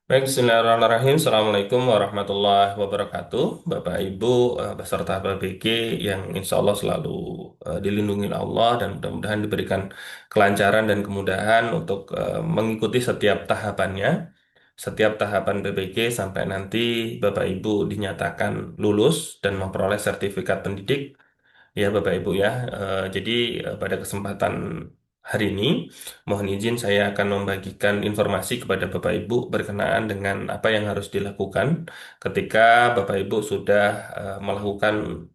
Baik, Bismillahirrahmanirrahim. Assalamualaikum warahmatullahi wabarakatuh. Bapak, Ibu, beserta BPG yang insya Allah selalu dilindungi Allah dan mudah-mudahan diberikan kelancaran dan kemudahan untuk mengikuti setiap tahapannya, setiap tahapan BPG sampai nanti Bapak Ibu dinyatakan lulus dan memperoleh sertifikat pendidik. Ya, Bapak Ibu ya. Jadi pada kesempatan hari ini, mohon izin saya akan membagikan informasi kepada Bapak Ibu berkenaan dengan apa yang harus dilakukan ketika Bapak Ibu sudah melakukan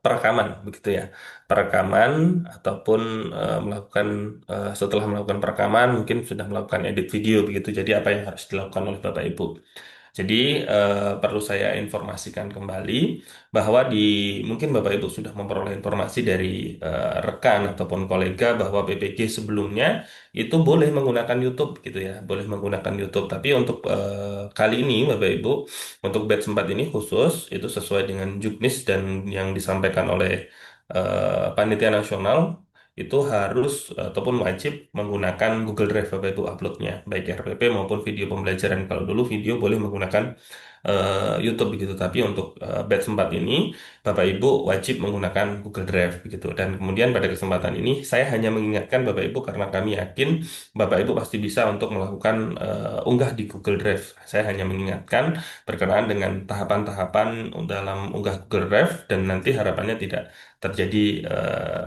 perekaman, begitu ya. Perekaman ataupun melakukan setelah melakukan perekaman mungkin sudah melakukan edit video begitu. Jadi apa yang harus dilakukan oleh Bapak Ibu? Jadi perlu saya informasikan kembali bahwa mungkin Bapak Ibu sudah memperoleh informasi dari rekan ataupun kolega bahwa BPG sebelumnya itu boleh menggunakan YouTube gitu ya, boleh menggunakan YouTube. Tapi untuk kali ini Bapak Ibu, untuk batch 4 ini khusus itu sesuai dengan juknis dan yang disampaikan oleh panitia nasional itu harus ataupun wajib menggunakan Google Drive Bapak Ibu uploadnya, baik RPP maupun video pembelajaran. Kalau dulu video boleh menggunakan YouTube begitu, tapi untuk batch 4 ini Bapak Ibu wajib menggunakan Google Drive begitu. Dan kemudian pada kesempatan ini saya hanya mengingatkan Bapak Ibu karena kami yakin Bapak Ibu pasti bisa untuk melakukan unggah di Google Drive. Saya hanya mengingatkan berkenaan dengan tahapan-tahapan dalam unggah Google Drive dan nanti harapannya tidak terjadi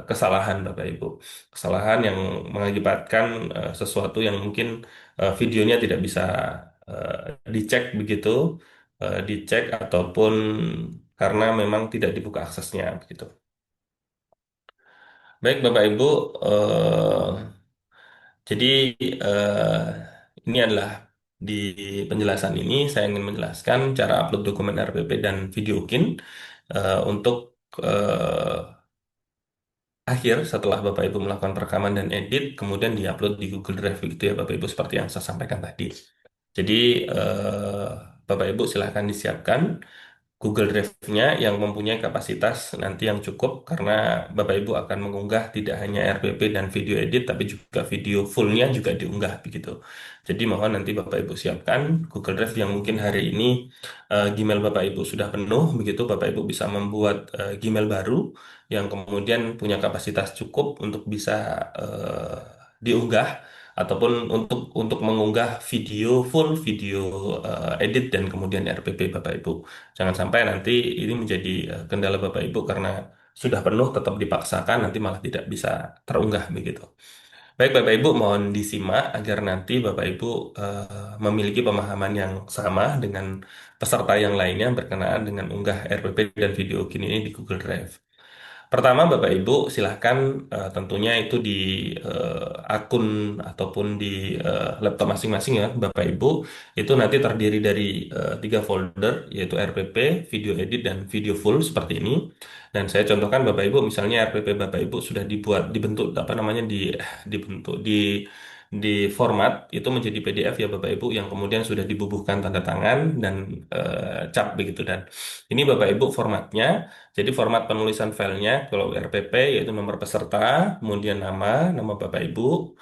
kesalahan Bapak Ibu. Kesalahan yang mengakibatkan sesuatu yang mungkin videonya tidak bisa dicek begitu, dicek ataupun karena memang tidak dibuka aksesnya begitu. Baik Bapak Ibu, jadi eh, ini adalah di penjelasan ini saya ingin menjelaskan cara upload dokumen RPP dan video KIN untuk akhir setelah Bapak Ibu melakukan perekaman dan edit, kemudian diupload di Google Drive gitu ya Bapak Ibu seperti yang saya sampaikan tadi. Jadi eh, Bapak Ibu silahkan disiapkan Google Drive-nya yang mempunyai kapasitas nanti yang cukup karena Bapak Ibu akan mengunggah tidak hanya RPP dan video edit tapi juga video fullnya juga diunggah begitu. Jadi mohon nanti Bapak Ibu siapkan Google Drive yang mungkin hari ini Gmail Bapak Ibu sudah penuh begitu Bapak Ibu bisa membuat Gmail baru yang kemudian punya kapasitas cukup untuk bisa eh, diunggah ataupun untuk mengunggah video full video edit dan kemudian RPP Bapak Ibu. Jangan sampai nanti ini menjadi kendala Bapak Ibu karena sudah penuh tetap dipaksakan nanti malah tidak bisa terunggah begitu. Baik Bapak Ibu mohon disimak agar nanti Bapak Ibu memiliki pemahaman yang sama dengan peserta yang lainnya berkenaan dengan unggah RPP dan video kini ini di Google Drive. Pertama, Bapak Ibu, silahkan tentunya itu di akun ataupun di laptop masing-masing ya, Bapak Ibu, itu nanti terdiri dari tiga folder, yaitu RPP, video edit, dan video full seperti ini. Dan saya contohkan Bapak Ibu, misalnya RPP Bapak Ibu sudah dibentuk, apa namanya, dibentuk, di format itu menjadi PDF ya Bapak Ibu yang kemudian sudah dibubuhkan tanda tangan dan cap begitu dan ini Bapak Ibu formatnya jadi format penulisan filenya kalau RPP yaitu nomor peserta, kemudian nama Bapak Ibu,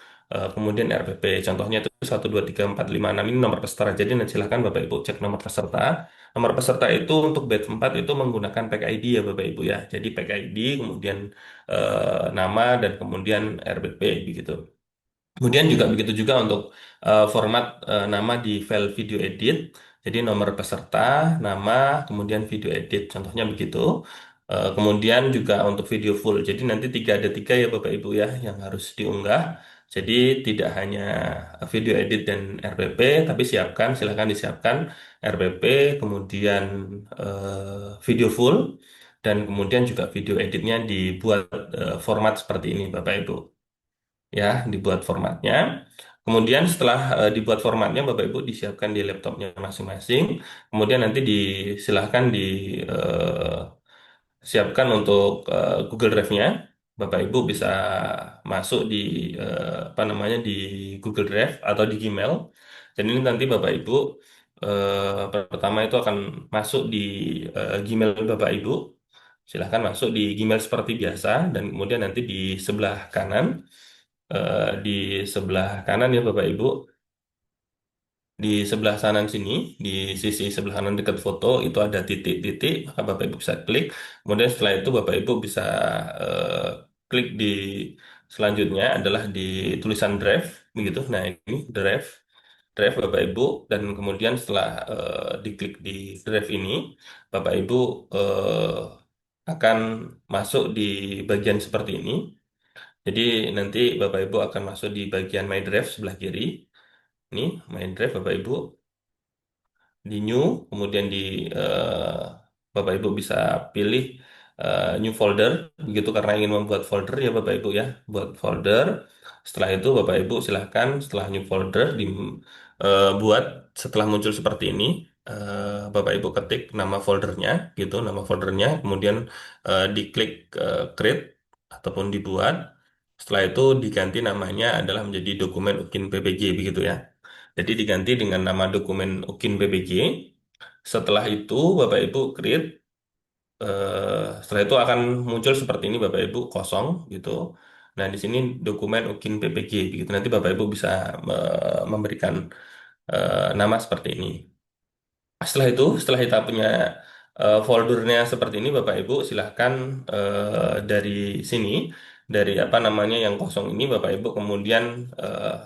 kemudian RPP. Contohnya itu 1 2 3 4 5 6 ini nomor peserta. Jadi nanti silakan Bapak Ibu cek nomor peserta. Nomor peserta itu untuk batch 4 itu menggunakan pack ID ya Bapak Ibu ya. Jadi pack ID kemudian nama dan kemudian RPP begitu. Kemudian juga begitu juga untuk format nama di file video edit. Jadi nomor peserta, nama, kemudian video edit. Contohnya begitu. Kemudian juga untuk video full. Jadi nanti ada tiga ya Bapak Ibu ya yang harus diunggah. Jadi tidak hanya video edit dan RPP, tapi silakan disiapkan RPP, kemudian video full, dan kemudian juga video editnya dibuat format seperti ini Bapak Ibu ya dibuat formatnya. Kemudian setelah dibuat formatnya, Bapak Ibu disiapkan di laptopnya masing-masing. Kemudian nanti disilahkan disiapkan untuk Google Drive-nya. Bapak Ibu bisa masuk di apa namanya di Google Drive atau di Gmail. Dan ini nanti Bapak Ibu pertama itu akan masuk di Gmail Bapak Ibu. Silahkan masuk di Gmail seperti biasa dan kemudian nanti di sebelah kanan ya Bapak Ibu Di sebelah kanan sini, di sisi sebelah kanan dekat foto itu ada titik-titik, maka Bapak Ibu bisa klik. Kemudian setelah itu Bapak Ibu bisa eh, klik di selanjutnya adalah di tulisan drive, begitu. Nah ini drive, drive Bapak Ibu, dan kemudian setelah diklik di drive ini, Bapak Ibu eh, akan masuk di bagian seperti ini. Jadi nanti Bapak Ibu akan masuk di bagian My Drive sebelah kiri. Ini My Drive Bapak Ibu di new, kemudian di eh, Bapak Ibu bisa pilih new folder, begitu karena ingin membuat folder ya Bapak Ibu ya, buat folder. Setelah itu Bapak Ibu silahkan setelah new folder buat setelah muncul seperti ini, Bapak Ibu ketik nama foldernya, gitu, nama foldernya, kemudian diklik create ataupun dibuat. Setelah itu diganti namanya adalah menjadi dokumen UKIN PPG begitu ya. Jadi diganti dengan nama dokumen UKIN PPG. Setelah itu Bapak Ibu create, setelah itu akan muncul seperti ini Bapak Ibu kosong gitu. Nah di sini dokumen UKIN PPG begitu. Nanti Bapak Ibu bisa memberikan nama seperti ini. Setelah itu, setelah kita punya foldernya seperti ini, Bapak Ibu silahkan dari sini, dari apa namanya yang kosong ini, Bapak Ibu kemudian eh,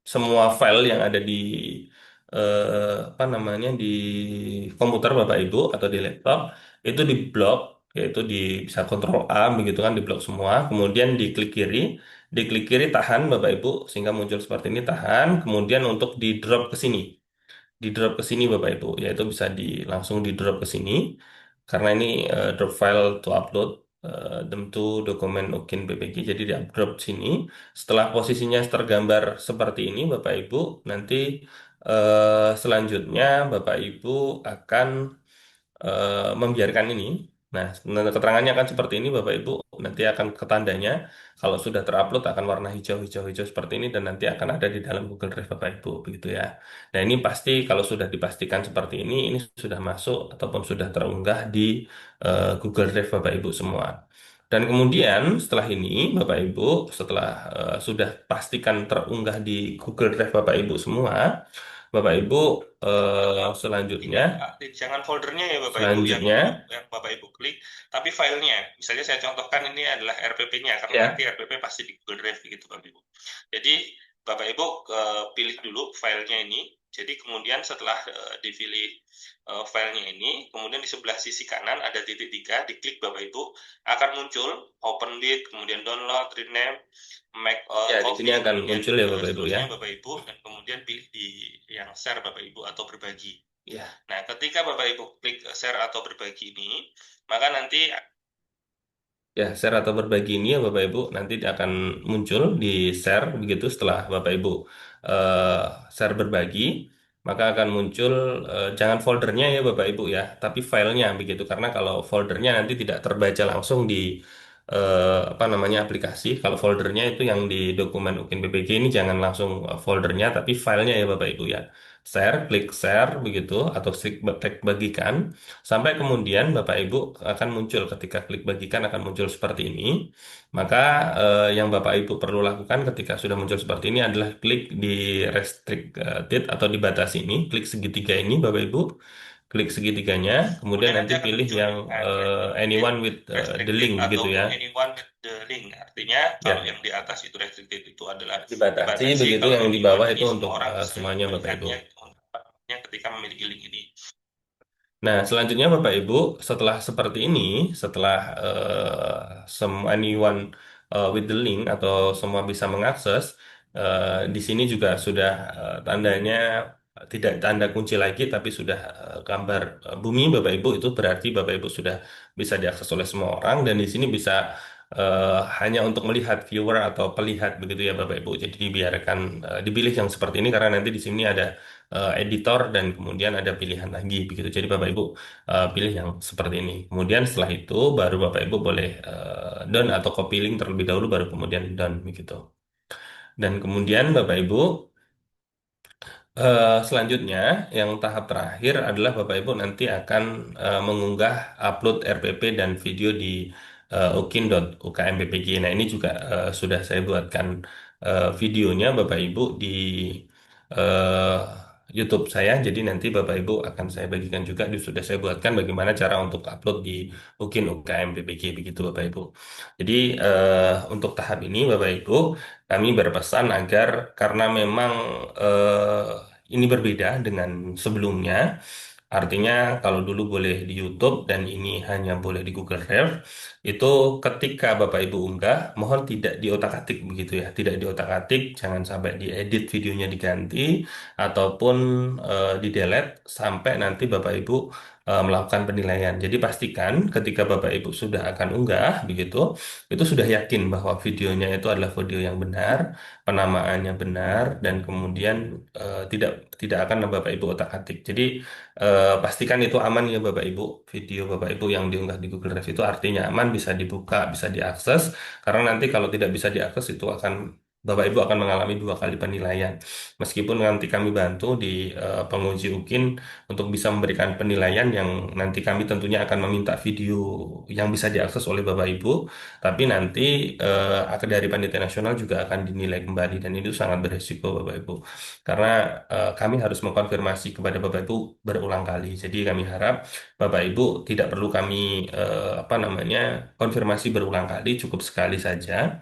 semua file yang ada di apa namanya di komputer Bapak Ibu atau di laptop itu diblok, yaitu bisa kontrol A begitu kan, diblok semua, kemudian diklik kiri tahan Bapak Ibu sehingga muncul seperti ini, tahan, kemudian untuk di drop ke sini, di drop ke sini Bapak Ibu, yaitu bisa langsung di drop ke sini karena ini drop file to upload them to dokumen UKIN PPG, jadi di drop sini. Setelah posisinya tergambar seperti ini Bapak Ibu, nanti selanjutnya Bapak Ibu akan membiarkan ini. Nah, keterangannya akan seperti ini Bapak Ibu. Nanti akan ke tandanya. Kalau sudah terupload akan warna hijau, hijau, hijau seperti ini dan nanti akan ada di dalam Google Drive Bapak Ibu, begitu ya. Nah, ini pasti kalau sudah dipastikan seperti ini sudah masuk ataupun sudah terunggah di Google Drive Bapak Ibu semua. Dan kemudian setelah ini Bapak Ibu, setelah sudah pastikan terunggah di Google Drive Bapak Ibu semua, Bapak Ibu selanjutnya, jangan foldernya ya Bapak Ibu yang Bapak Ibu klik, tapi filenya. Misalnya saya contohkan ini adalah RPP-nya karena ya, nanti RPP pasti di Google Drive gitu Bapak Ibu. Jadi Bapak Ibu pilih dulu filenya ini. Jadi kemudian setelah dipilih filenya ini, kemudian di sebelah sisi kanan ada titik 3, diklik Bapak Ibu, akan muncul open with, kemudian download, rename, make ya, di sini akan muncul ya Bapak Ibu ya. Bapak Ibu dan kemudian pilih di yang share Bapak Ibu atau berbagi. Ya. Nah, ketika Bapak Ibu klik share atau berbagi ini, maka nanti ya, share atau berbagi ini ya Bapak Ibu nanti akan muncul di share begitu. Setelah Bapak Ibu eh, share berbagi, maka akan muncul jangan foldernya ya Bapak Ibu ya, tapi filenya begitu, karena kalau foldernya nanti tidak terbaca langsung di apa namanya aplikasi. Kalau foldernya itu yang di dokumen UKIN BPG ini jangan langsung foldernya, tapi filenya ya Bapak Ibu ya. Share, klik share begitu atau klik bagikan. Sampai kemudian Bapak Ibu akan muncul ketika klik bagikan akan muncul seperti ini. Maka yang Bapak Ibu perlu lakukan ketika sudah muncul seperti ini adalah klik di restricted atau dibatasi ini, klik segitiga ini Bapak Ibu, klik segitiganya, kemudian nanti pilih yang anyone with the link gitu ya. Anyone with the link artinya kalau yang di atas itu restricted itu adalah dibatasi begitu, yang di bawah itu untuk semuanya Bapak Ibu. Ketika memiliki link ini. Nah, selanjutnya Bapak Ibu, setelah seperti ini, setelah anyone with the link atau semua bisa mengakses, di sini juga sudah tandanya tidak tanda kunci lagi, tapi sudah gambar bumi Bapak Ibu, itu berarti Bapak Ibu sudah bisa diakses oleh semua orang dan di sini bisa hanya untuk melihat viewer atau pelihat begitu ya Bapak Ibu. Jadi dibiarkan dipilih yang seperti ini karena nanti di sini ada editor dan kemudian ada pilihan lagi begitu. Jadi Bapak Ibu pilih yang seperti ini. Kemudian setelah itu baru Bapak Ibu boleh done atau copy link terlebih dahulu baru kemudian done begitu. Dan kemudian Bapak Ibu selanjutnya yang tahap terakhir adalah Bapak Ibu nanti akan mengunggah upload RPP dan video di ukin.ukmpbg. Nah ini juga sudah saya buatkan videonya Bapak Ibu di eh, YouTube saya. Jadi nanti Bapak Ibu akan saya bagikan juga, sudah saya buatkan bagaimana cara untuk upload di UKIN UKM PPG begitu Bapak Ibu. Jadi untuk tahap ini Bapak Ibu kami berpesan agar karena memang ini berbeda dengan sebelumnya. Artinya kalau dulu boleh di YouTube dan ini hanya boleh di Google Drive, itu ketika Bapak Ibu unggah, mohon tidak diotak-atik begitu ya, tidak diotak-atik, jangan sampai diedit videonya diganti ataupun di-delete sampai nanti Bapak Ibu melakukan penilaian. Jadi pastikan ketika Bapak Ibu sudah akan unggah begitu, itu sudah yakin bahwa videonya itu adalah video yang benar, penamaannya benar dan kemudian tidak tidak akan Bapak Ibu otak-atik. Jadi pastikan itu aman ya Bapak Ibu. Video Bapak Ibu yang diunggah di Google Drive itu artinya aman, bisa dibuka, bisa diakses. Karena nanti kalau tidak bisa diakses itu akan Bapak Ibu akan mengalami dua kali penilaian. Meskipun nanti kami bantu di penguji UKIN untuk bisa memberikan penilaian yang nanti kami tentunya akan meminta video yang bisa diakses oleh Bapak Ibu, tapi nanti dari panitia nasional juga akan dinilai kembali dan itu sangat beresiko Bapak Ibu. Karena kami harus mengkonfirmasi kepada Bapak Ibu berulang kali. Jadi kami harap Bapak Ibu tidak perlu kami apa namanya konfirmasi berulang kali, cukup sekali saja.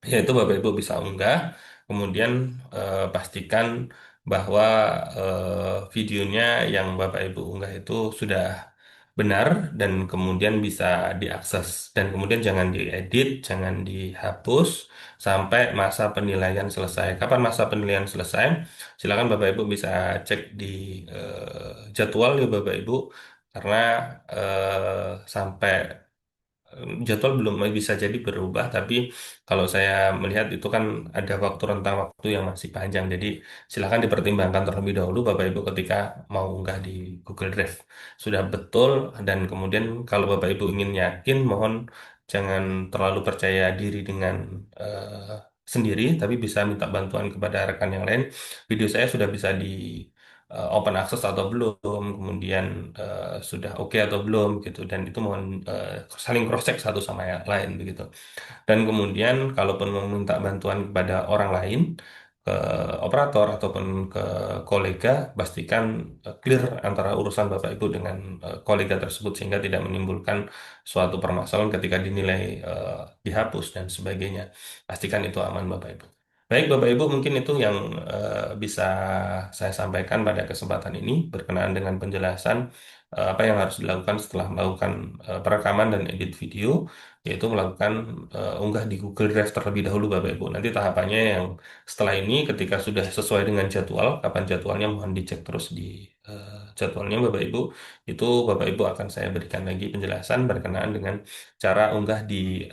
Yaitu Bapak Ibu bisa unggah, kemudian pastikan bahwa videonya yang Bapak Ibu unggah itu sudah benar dan kemudian bisa diakses. Dan kemudian jangan diedit, jangan dihapus sampai masa penilaian selesai. Kapan masa penilaian selesai? Silakan Bapak Ibu bisa cek di jadwal ya Bapak Ibu, karena sampai jadwal belum bisa jadi berubah, tapi kalau saya melihat itu kan ada waktu rentang waktu yang masih panjang. Jadi silakan dipertimbangkan terlebih dahulu Bapak Ibu ketika mau unggah di Google Drive. Sudah betul dan kemudian kalau Bapak Ibu ingin yakin, mohon jangan terlalu percaya diri dengan sendiri, tapi bisa minta bantuan kepada rekan yang lain. Video saya sudah bisa di open access atau belum, kemudian sudah oke atau belum gitu, dan itu mohon saling cross check satu sama yang lain begitu. Dan kemudian kalaupun meminta bantuan kepada orang lain, ke operator ataupun ke kolega, pastikan clear antara urusan Bapak Ibu dengan kolega tersebut sehingga tidak menimbulkan suatu permasalahan ketika dinilai dihapus dan sebagainya. Pastikan itu aman Bapak Ibu. Baik Bapak Ibu, mungkin itu yang bisa saya sampaikan pada kesempatan ini berkenaan dengan penjelasan apa yang harus dilakukan setelah melakukan perekaman dan edit video, yaitu melakukan unggah di Google Drive terlebih dahulu Bapak Ibu. Nanti tahapannya yang setelah ini ketika sudah sesuai dengan jadwal, kapan jadwalnya mohon dicek terus di jadwalnya Bapak Ibu. Itu Bapak Ibu akan saya berikan lagi penjelasan berkenaan dengan cara unggah di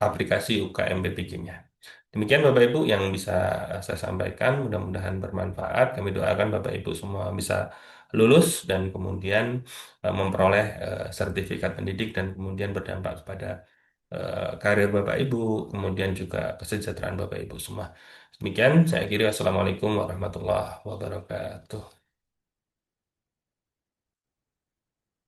aplikasi UKM BPK-nya. Demikian Bapak Ibu yang bisa saya sampaikan, mudah-mudahan bermanfaat. Kami doakan Bapak Ibu semua bisa lulus dan kemudian memperoleh sertifikat pendidik dan kemudian berdampak kepada karir Bapak Ibu, kemudian juga kesejahteraan Bapak Ibu semua. Demikian saya kira Assalamualaikum warahmatullahi wabarakatuh.